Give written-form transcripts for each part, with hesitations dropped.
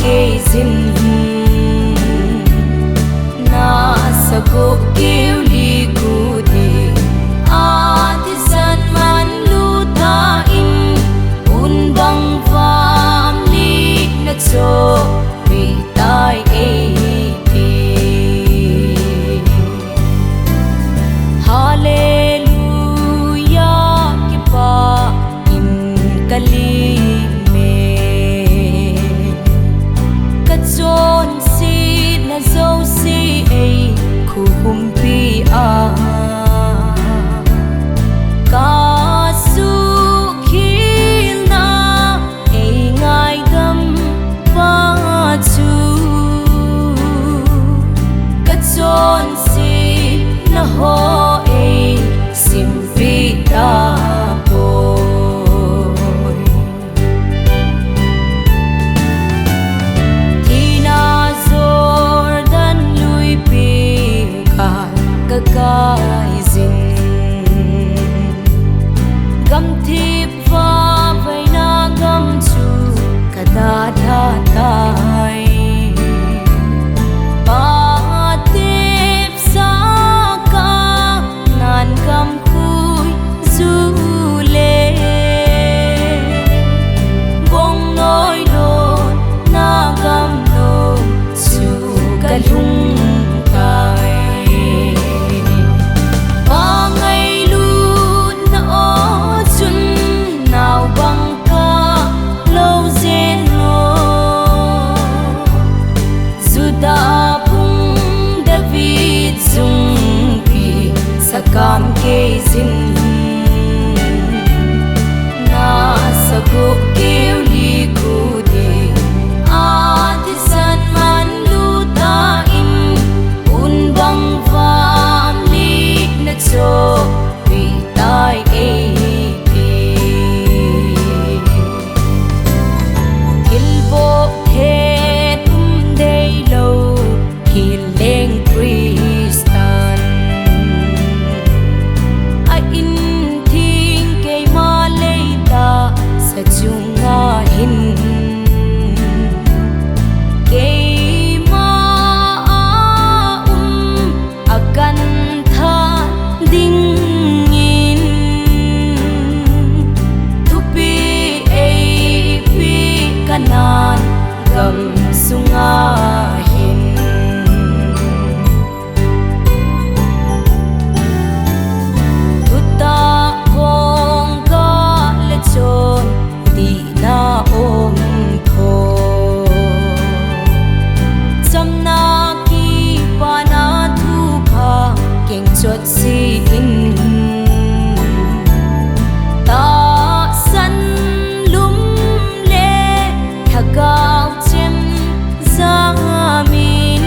kê dinh na sa go kêu li cu đi a ti san man lu ta in un bang vam li na cho vi tai e dấu si ấy khu hùng pi a ca su khi na ấy ngài gam va chu cất chôn si na ho ấy sim vi ta cái dinh gam thiệp và vây na gam chu cả đa đa tai ba tiếp xa ca ngàn gam khui du lê bông nói đồn na gam nô chu cả lung cam kê dinh na sa go kêu li cu đi a ti san man lu ta in un bang vam li na cho vi tai e hil bo the tum dei lo hi leng chunga hin ke ma akan tha ding in tupi ei pi kanan gam sunga hin tuta kong ka le chon na ôm tho cham na ki pa na thu pha keng chot si in ta san lum le thagao chem za min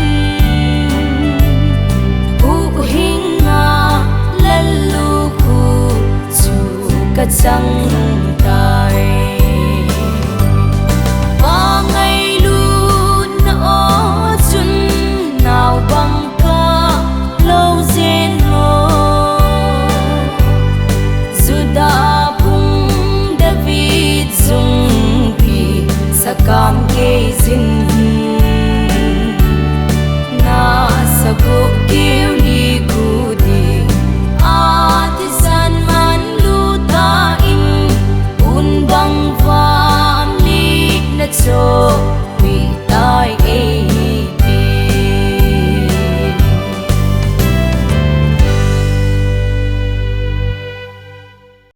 hu hinga lalu khu chu ka chang tai ngày